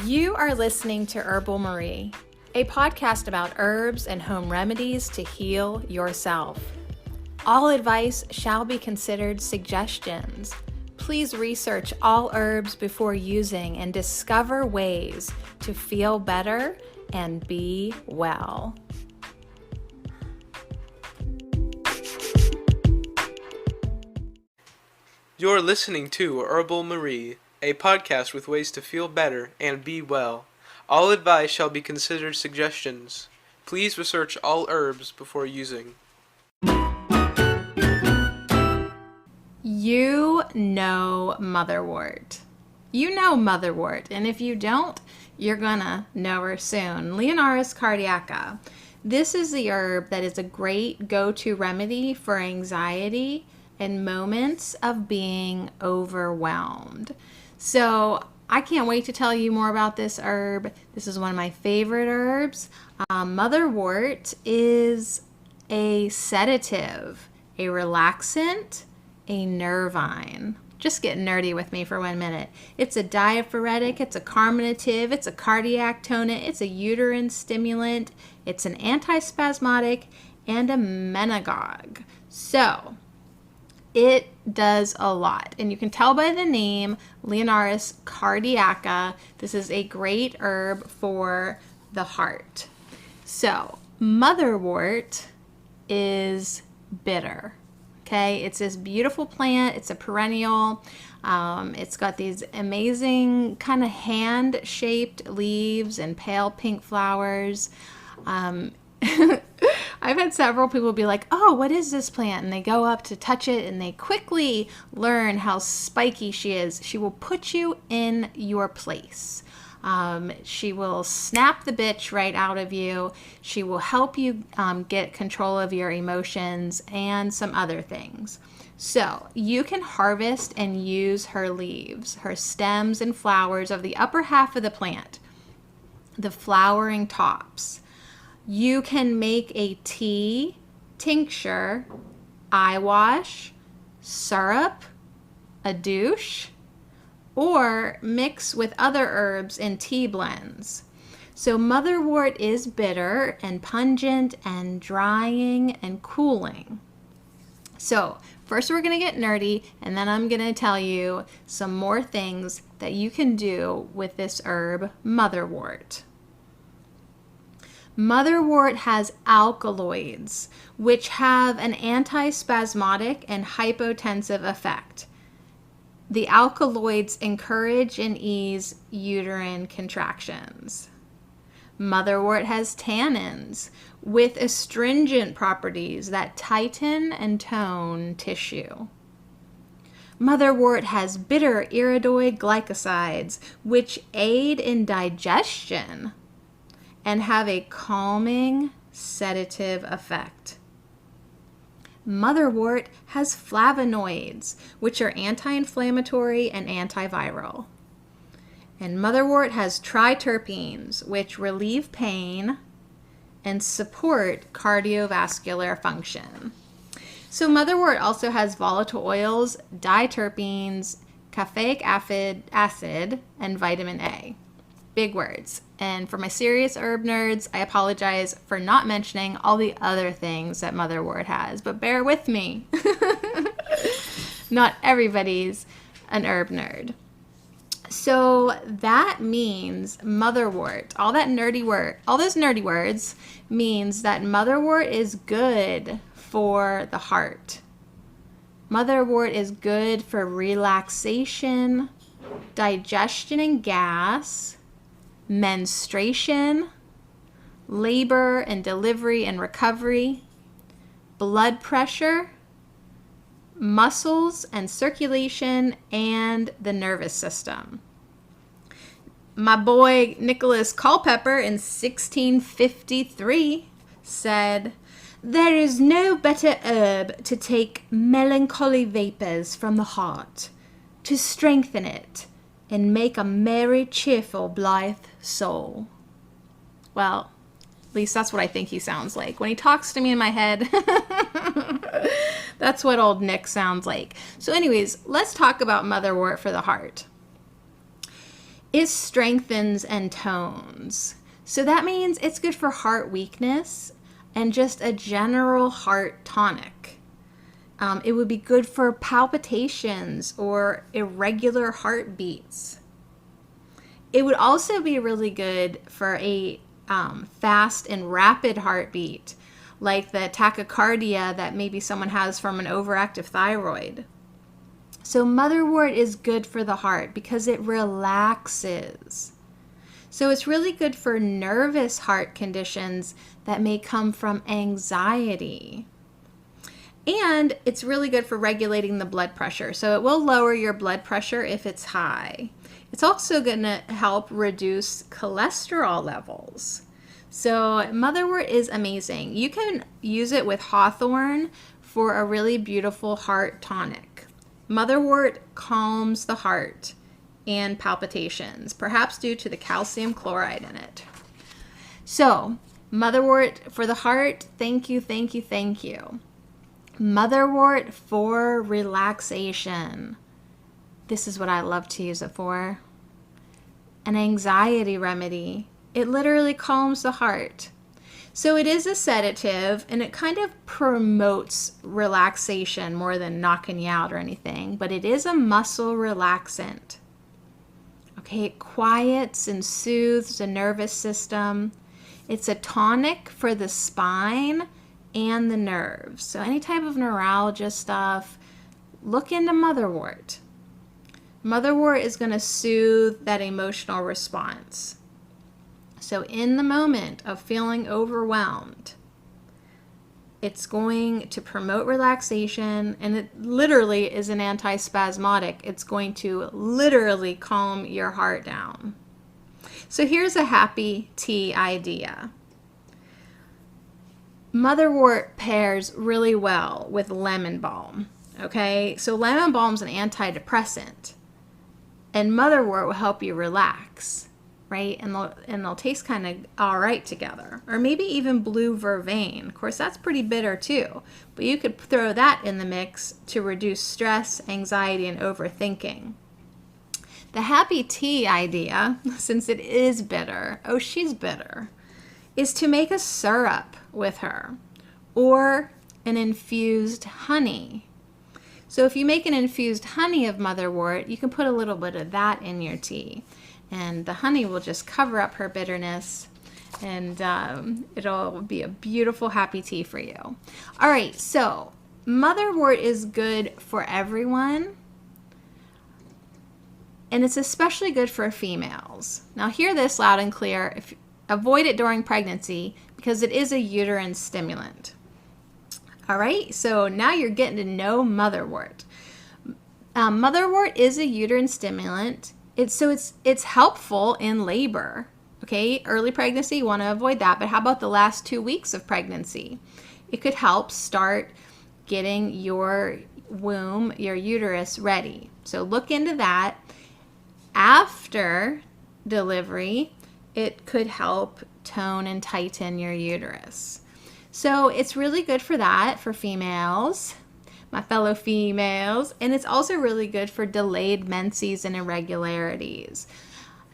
You are listening to Herbal Marie, a podcast about herbs and home remedies to heal yourself. All advice shall be considered suggestions. Please research all herbs before using and discover ways to feel better and be well. You're listening to Herbal Marie, a podcast with ways to feel better and be well. All advice shall be considered suggestions. Please research all herbs before using. You know Motherwort. You know Motherwort, and if you don't, you're gonna know her soon. Leonaris cardiaca. This is the herb that is a great go-to remedy for anxiety and moments of being overwhelmed. So I can't wait to tell you more about this herb. This is one of my favorite herbs. Motherwort is a sedative, a relaxant, a nervine. Just get nerdy with me for 1 minute. It's a diaphoretic, it's a carminative, it's a cardiac tonant, it's a uterine stimulant, it's an antispasmodic, and a menagogue. So it does a lot, and you can tell by the name, Leonaris cardiaca. This is a great herb for the heart. So, motherwort is bitter. Okay, it's this beautiful plant. It's a perennial. It's got these amazing kind of hand-shaped leaves and pale pink flowers. I've had several people be like, oh, what is this plant? And they go up to touch it and they quickly learn how spiky she is. She will put you in your place. She will snap the bitch right out of you. She will help you get control of your emotions and some other things. So you can harvest and use her leaves, her stems and flowers of the upper half of the plant, the flowering tops. You can make a tea, tincture, eye wash, syrup, a douche, or mix with other herbs in tea blends. So motherwort is bitter and pungent and drying and cooling. So first we're going to get nerdy, and then I'm going to tell you some more things that you can do with this herb, motherwort. Motherwort has alkaloids, which have an antispasmodic and hypotensive effect. The alkaloids encourage and ease uterine contractions. Motherwort has tannins with astringent properties that tighten and tone tissue. Motherwort has bitter iridoid glycosides, which aid in digestion and have a calming, sedative effect. Motherwort has flavonoids, which are anti-inflammatory and antiviral. And motherwort has triterpenes, which relieve pain and support cardiovascular function. So motherwort also has volatile oils, diterpenes, caffeic acid, and vitamin A. Big words. And for my serious herb nerds, I apologize for not mentioning all the other things that motherwort has, but bear with me. Not everybody's an herb nerd. So that means motherwort, all those nerdy words means that motherwort is good for the heart. Motherwort is good for relaxation, digestion and gas, menstruation, labor and delivery and recovery, blood pressure, muscles and circulation, and the nervous system. My boy Nicholas Culpeper in 1653 said, "There is no better herb to take melancholy vapors from the heart, to strengthen it, and make a merry, cheerful, blithe soul." Well, at least that's what I think he sounds like. When he talks to me in my head, that's what old Nick sounds like. So anyways, let's talk about motherwort for the heart. It strengthens and tones. So that means it's good for heart weakness and just a general heart tonic. It would be good for palpitations or irregular heartbeats. It would also be really good for a fast and rapid heartbeat, like the tachycardia that maybe someone has from an overactive thyroid. So motherwort is good for the heart because it relaxes. So it's really good for nervous heart conditions that may come from anxiety. And it's really good for regulating the blood pressure. So it will lower your blood pressure if it's high. It's also going to help reduce cholesterol levels. So motherwort is amazing. You can use it with hawthorn for a really beautiful heart tonic. Motherwort calms the heart and palpitations, perhaps due to the calcium chloride in it. So motherwort for the heart, thank you, thank you, thank you. Motherwort for relaxation. This is what I love to use it for. An anxiety remedy. It literally calms the heart. So it is a sedative and it kind of promotes relaxation more than knocking you out or anything, but it is a muscle relaxant. Okay, it quiets and soothes the nervous system. It's a tonic for the spine and the nerves. So any type of neuralgia stuff, look into motherwort. Motherwort is going to soothe that emotional response. So in the moment of feeling overwhelmed, it's going to promote relaxation, and it literally is an antispasmodic. It's going to literally calm your heart down. So here's a happy tea idea. Motherwort pairs really well with lemon balm. Okay, so lemon balm is an antidepressant, and motherwort will help you relax, right? And they'll taste kind of all right together. Or maybe even blue vervain. Of course, that's pretty bitter too, but you could throw that in the mix to reduce stress, anxiety, and overthinking. The happy tea idea, since it is bitter, oh, she's bitter, is to make a syrup with her or an infused honey. So if you make an infused honey of motherwort, you can put a little bit of that in your tea. And the honey will just cover up her bitterness, and it'll be a beautiful happy tea for you. All right, so motherwort is good for everyone, and it's especially good for females. Now hear this loud and clear. Avoid it during pregnancy because it is a uterine stimulant. All right, so now you're getting to know motherwort. Motherwort is a uterine stimulant. It's helpful in labor. Okay, early pregnancy, you want to avoid that. But how about the last 2 weeks of pregnancy? It could help start getting your womb, your uterus ready. So look into that. After delivery, it could help tone and tighten your uterus. So it's really good for that, for females, my fellow females, and it's also really good for delayed menses and irregularities.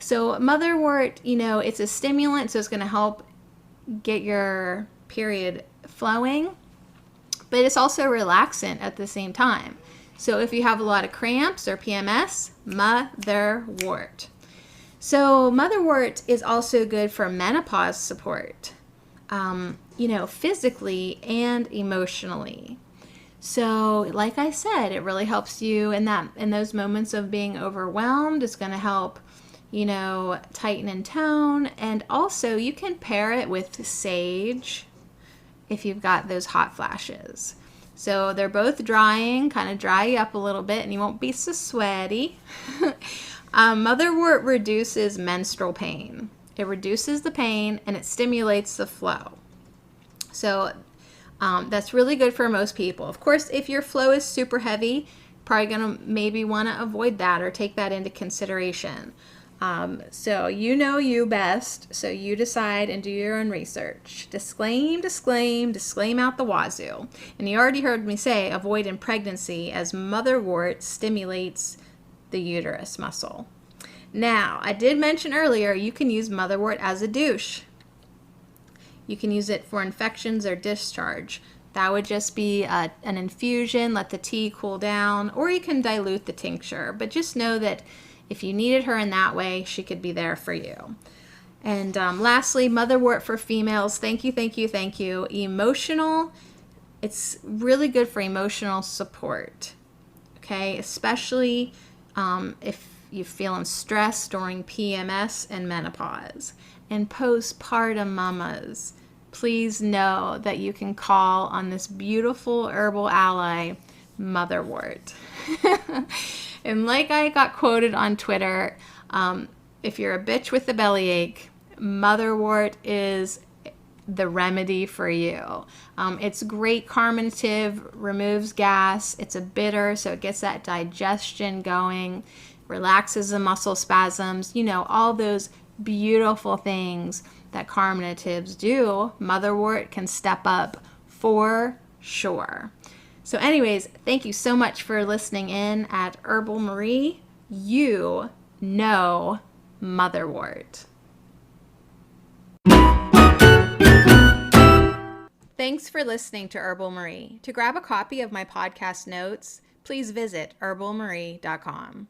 So motherwort, it's a stimulant, so it's going to help get your period flowing, but it's also relaxant at the same time. So if you have a lot of cramps or PMS, motherwort. So motherwort is also good for menopause support, physically and emotionally. So like I said, it really helps you in those moments of being overwhelmed. It's going to help, tighten and tone. And also you can pair it with sage if you've got those hot flashes. So they're both drying, kind of dry you up a little bit, and you won't be so sweaty. Motherwort reduces menstrual pain. It reduces the pain and it stimulates the flow. So that's really good for most people. Of course, if your flow is super heavy, probably going to maybe want to avoid that or take that into consideration. So you best, so you decide and do your own research. Disclaim out the wazoo. And you already heard me say avoid in pregnancy as motherwort stimulates the uterus muscle. Now, I did mention earlier you can use motherwort as a douche. You can use it for infections or discharge. That would just be an infusion, let the tea cool down, or you can dilute the tincture. But just know that if you needed her in that way, she could be there for you. And lastly, motherwort for females. Thank you, thank you, thank you. Emotional, it's really good for emotional support. Okay, especially if you're feeling stressed during PMS and menopause. And postpartum mamas, please know that you can call on this beautiful herbal ally, motherwort. And like I got quoted on Twitter, if you're a bitch with a bellyache, motherwort is the remedy for you. It's great carminative, removes gas. It's a bitter, so it gets that digestion going, relaxes the muscle spasms, all those beautiful things that carminatives do. Motherwort can step up for sure. So anyways, thank you so much for listening in at Herbal Marie. You know motherwort. Thanks for listening to Herbal Marie. To grab a copy of my podcast notes, please visit herbalmarie.com.